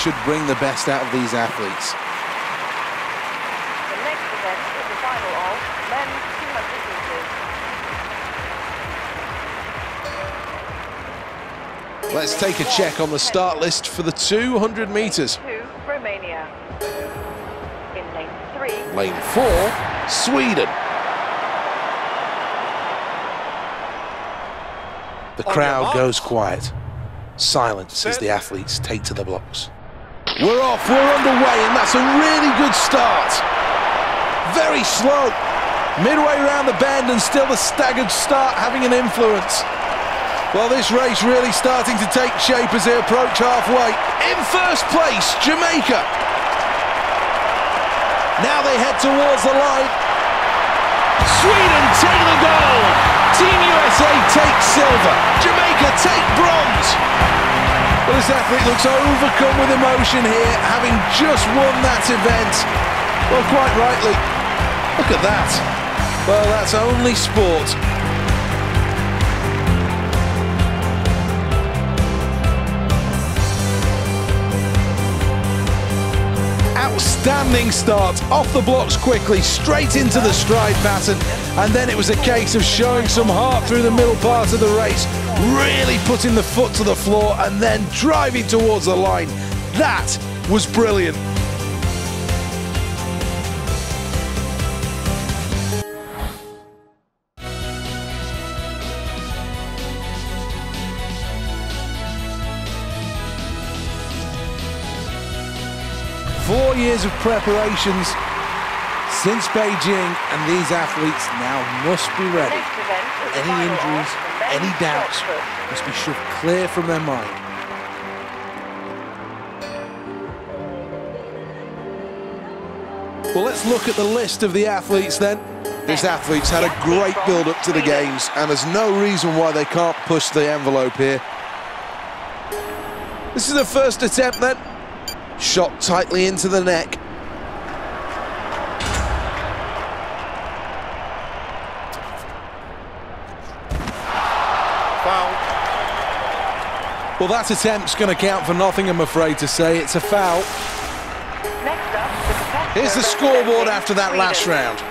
should bring the best out of these athletes. The next event is the final of men's 200 meters. Let's take a check on the start list for the 200 meters. 2, Romania. In lane 3. Lane 4, Sweden. The crowd goes quiet. Silence as the athletes take to the blocks. We're off, we're underway, and that's a really good start. Very slow. Midway around the bend and still the staggered start having an influence. Well, this race really starting to take shape as they approach halfway. In first place, Jamaica. Now they head towards the line. Sweden take the gold. Team USA take silver. Jamaica take bronze. Well, this athlete looks overcome with emotion here, having just won that event. Well, quite rightly. Look at that. Well, that's only sport. Outstanding start, off the blocks quickly, straight into the stride pattern, and then it was a case of showing some heart through the middle part of the race, really putting the foot to the floor and then driving towards the line. That was brilliant. Four years of preparations since Beijing, and these athletes now must be ready. Any injuries, any doubts must be shoved clear from their mind. Well, let's look at the list of the athletes then. This athlete's had a great build-up to the games, and there's no reason why they can't push the envelope here. This is the first attempt then. Shot tightly into the neck. Foul. Well, that attempt's going to count for nothing, I'm afraid to say. It's a foul. Next up, Here's the scoreboard after that last round.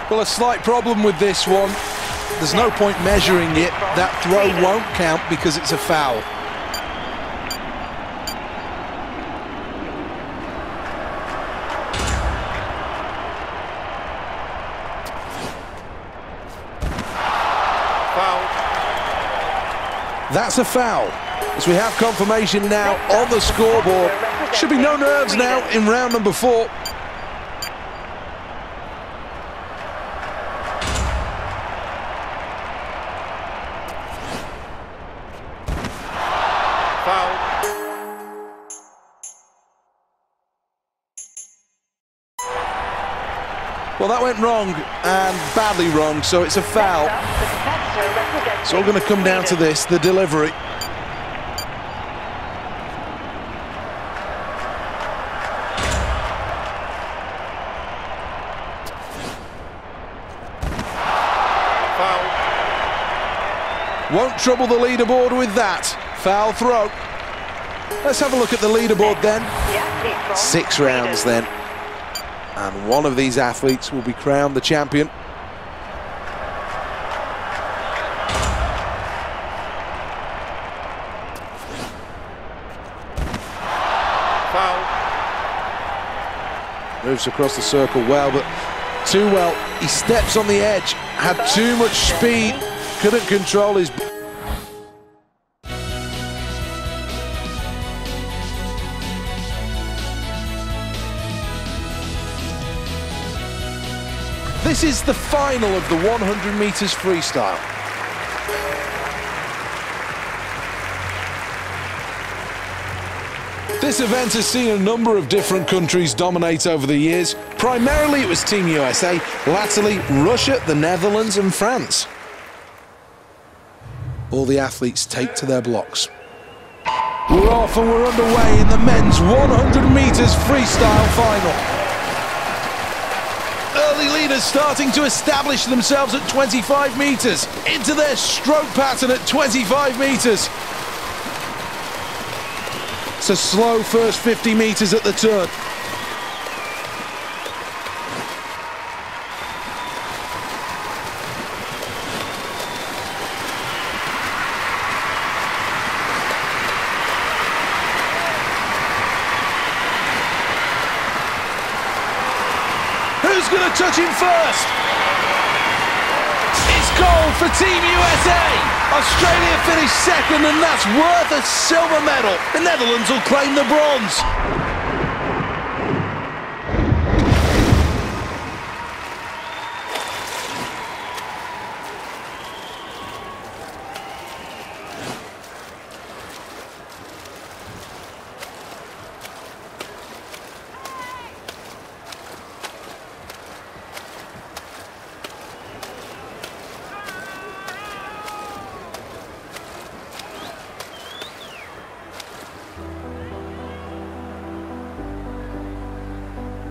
Well, a slight problem with this one. There's no point measuring it. That throw won't count because it's a foul. Foul. That's a foul. As we have confirmation now on the scoreboard. Should be no nerves now in round number 4. Well, that went wrong, and badly wrong, so it's a foul. It's all going to come down to this, the delivery. Foul. Won't trouble the leaderboard with that. Foul throw. Let's have a look at the leaderboard then. 6 rounds then. And one of these athletes will be crowned the champion. Foul. Moves across the circle well, but too well. He steps on the edge, had too much speed, couldn't control his... This is the final of the 100 meters freestyle. This event has seen a number of different countries dominate over the years. Primarily it was Team USA, latterly Russia, the Netherlands and France. All the athletes take to their blocks. We're off and we're underway in the men's 100 meters freestyle final. Early leaders starting to establish themselves at 25 meters, into their stroke pattern at 25 meters. It's a slow first 50 meters at the turn. Who's going to touch him first? It's gold for Team USA. Australia finished second, and that's worth a silver medal. The Netherlands will claim the bronze.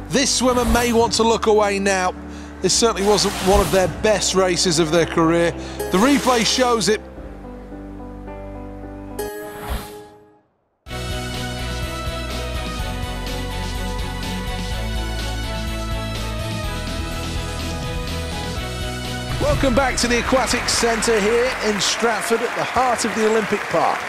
This swimmer may want to look away now. This certainly wasn't one of their best races of their career. The replay shows it. Welcome back to the Aquatic Centre here in Stratford at the heart of the Olympic Park.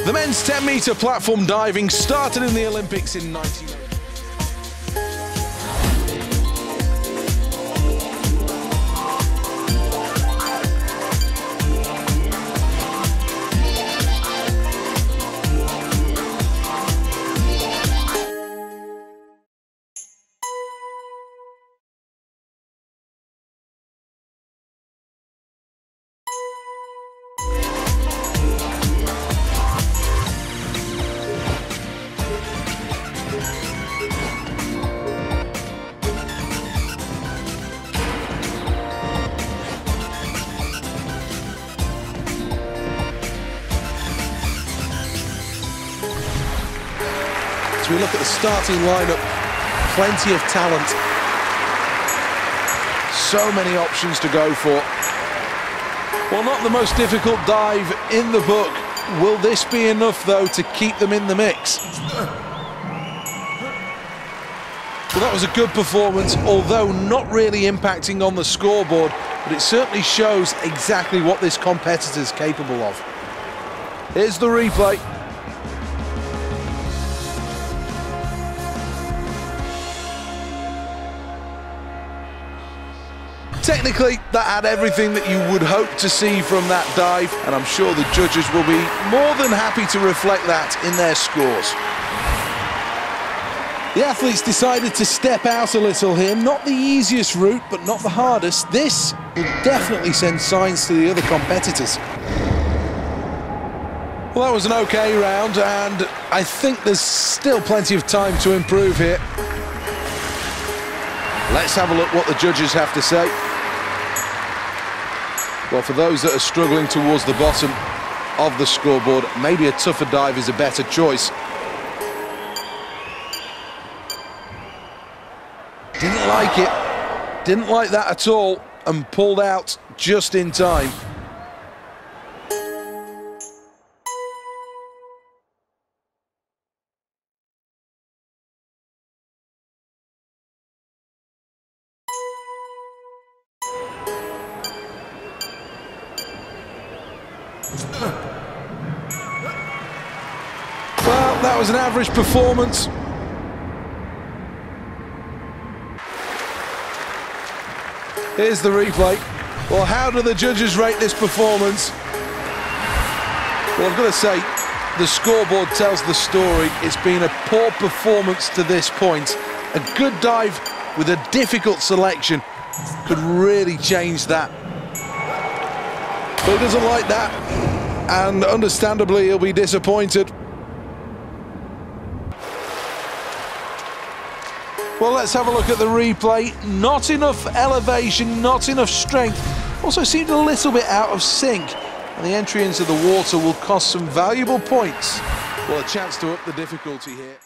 The men's 10-metre platform diving started in the Olympics in 1990. We look at the starting lineup, plenty of talent, so many options to go for. Well, not the most difficult dive in the book. Will this be enough, though, to keep them in the mix? Well, that was a good performance, although not really impacting on the scoreboard, but it certainly shows exactly what this competitor's capable of. Here's the replay. Technically, that had everything that you would hope to see from that dive, and I'm sure the judges will be more than happy to reflect that in their scores. The athletes decided to step out a little here. Not the easiest route, but not the hardest. This will definitely send signs to the other competitors. Well, that was an okay round, and I think there's still plenty of time to improve here. Let's have a look what the judges have to say. Well, for those that are struggling towards the bottom of the scoreboard, maybe a tougher dive is a better choice. Didn't like it, didn't like that at all, and pulled out just in time. Well, that was an average performance. Here's the replay. Well, how do the judges rate this performance? Well, I've got to say, the scoreboard tells the story. It's been a poor performance to this point. A good dive with a difficult selection could really change that. But he doesn't like that, and understandably he'll be disappointed. Well, let's have a look at the replay. Not enough elevation, not enough strength. Also seemed a little bit out of sync. And the entry into the water will cost some valuable points. Well, a chance to up the difficulty here.